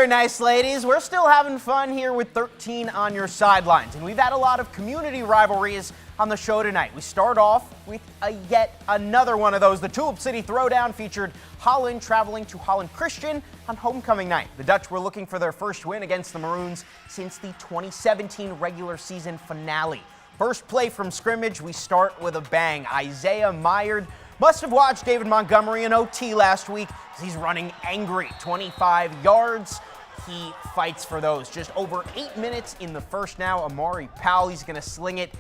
Very nice, ladies. We're still having fun here with 13 On Your Sidelines, and we've had a lot of community rivalries on the show tonight. We start off with yet another one of those. The Tulip City Throwdown featured Holland traveling to Holland Christian on homecoming night. The Dutch were looking for their first win against the Maroons since the 2017 regular season finale. First play from scrimmage, we start with a bang. Isaiah Myerd must have watched David Montgomery in OT last week as he's running angry. 25 yards. He fights for those. Just over 8 minutes in the first now. Amari Powell, he's going to sling it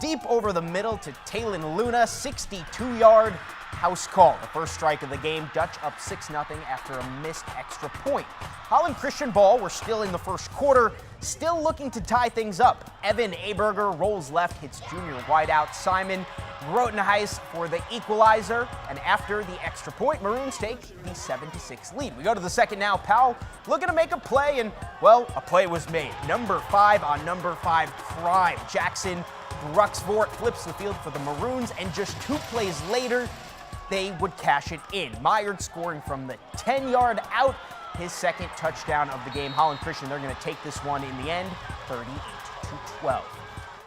deep over the middle to Talon Luna. 62-yard house call. The first strike of the game. Dutch up 6-0 after a missed extra point. Holland Christian ball, we're still in the first quarter. Still looking to tie things up. Evan Aberger rolls left, hits junior wideout Simon Grotenhuis for the equalizer. And after the extra point, Maroons take the 7-6 lead. We go to the second now. Powell looking to make a play, and, well, a play was made. Number 5 on number 5 prime. Jackson Bruxvort flips the field for the Maroons, and just 2 plays later, they would cash it in. Myerd scoring from the 10-yard out. His second touchdown of the game. Holland Christian, they're going to take this one in the end, 38-12.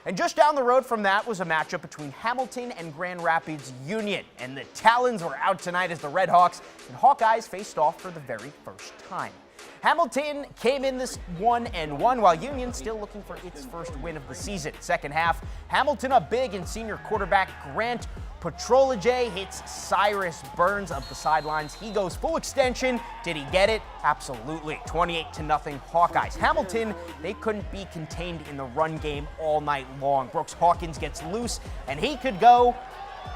And just down the road from that was a matchup between Hamilton and Grand Rapids Union. And the Talons were out tonight as the Red Hawks and Hawkeyes faced off for the very first time. Hamilton came in this 1-1, while Union still looking for its first win of the season. Second half, Hamilton up big, and senior quarterback Grant Petrolage hits Cyrus Burns up the sidelines. He goes full extension. Did he get it? Absolutely. 28-0 Hawkeyes. Hamilton, they couldn't be contained in the run game all night long. Brooks Hawkins gets loose, and he could go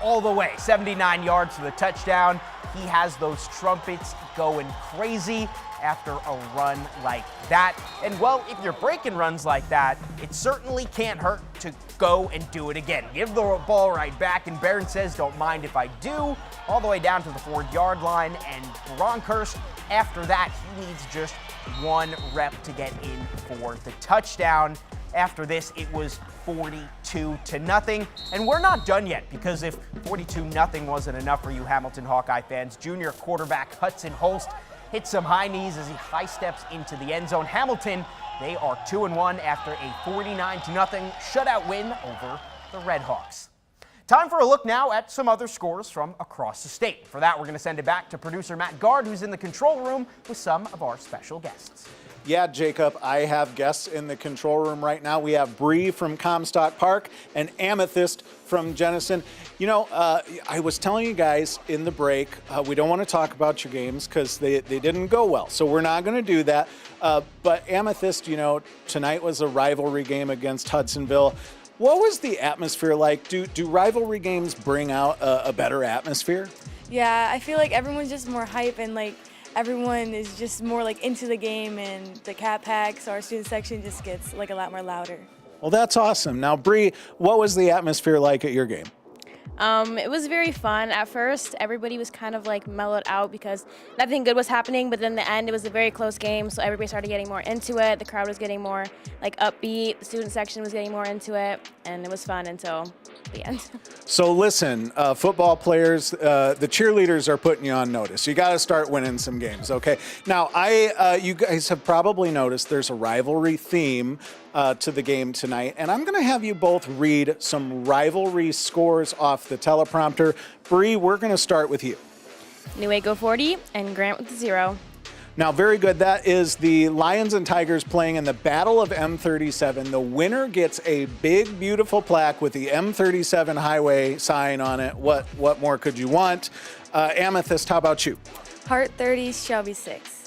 all the way. 79 yards for the touchdown. He has those trumpets going crazy after a run like that. And, well, if you're breaking runs like that, it certainly can't hurt to go and do it again. Give the ball right back, and Barron says, don't mind if I do, all the way down to the 4-yard line. And Bronkhurst, after that, he needs just 1 rep to get in for the touchdown. After this, it was 42-0. And we're not done yet, because if 42-0 wasn't enough for you Hamilton Hawkeye fans, junior quarterback Hudson Holst hits some high knees as he high steps into the end zone. Hamilton, they are 2-1 after a 49-0 shutout win over the Red Hawks. Time for a look now at some other scores from across the state. For that, we're going to send it back to producer Matt Gard, who's in the control room with some of our special guests. Yeah, Jacob, I have guests in the control room right now. We have Bree from Comstock Park and Amethyst from Jenison. You know, I was telling you guys in the break, we don't want to talk about your games because they didn't go well. So we're not going to do that. But Amethyst, you know, tonight was a rivalry game against Hudsonville. What was the atmosphere like? Do rivalry games bring out a better atmosphere? Yeah, I feel like everyone's just more hype, and like everyone is just more like into the game, and the cat packs, our student section just gets like a lot more louder. Well, that's awesome. Now, Bree, what was the atmosphere like at your game? It was very fun. At first, everybody was kind of like mellowed out because nothing good was happening, but then in the end, it was a very close game, so everybody started getting more into it. The crowd was getting more like upbeat. The student section was getting more into it, and it was fun until the end. So listen, football players, the cheerleaders are putting you on notice. You got to start winning some games, okay? Now, you guys have probably noticed there's a rivalry theme to the game tonight, and I'm going to have you both read some rivalry scores off the teleprompter. Bree, we're going to start with you. New Waco 40 and Grant with 0. Now, very good. That is the Lions and Tigers playing in the Battle of M37. The winner gets a big, beautiful plaque with the M37 highway sign on it. What more could you want? Amethyst, how about you? Heart 30, Shelby 6.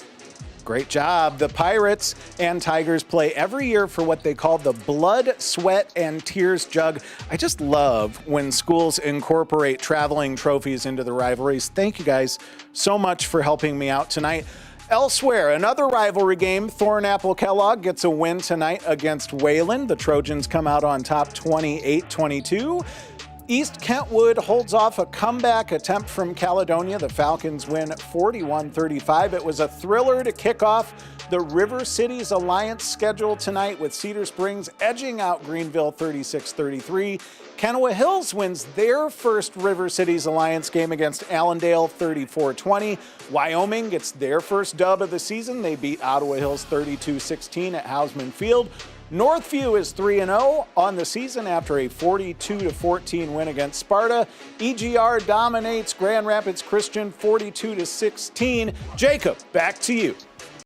Great job. The Pirates and Tigers play every year for what they call the Blood, Sweat, and Tears Jug. I just love when schools incorporate traveling trophies into the rivalries. Thank you guys so much for helping me out tonight. Elsewhere, another rivalry game. Thornapple Kellogg gets a win tonight against Wayland. The Trojans come out on top 28-22. East Kentwood holds off a comeback attempt from Caledonia. The Falcons win 41-35. It was a thriller to kick off the River Cities Alliance schedule tonight, with Cedar Springs edging out Greenville 36-33. Kennewa Hills wins their first River Cities Alliance game against Allendale 34-20. Wyoming gets their first dub of the season. They beat Ottawa Hills 32-16 at Hausman Field. Northview is 3-0 on the season after a 42-14 win against Sparta. EGR dominates Grand Rapids Christian 42-16. Jacob, back to you.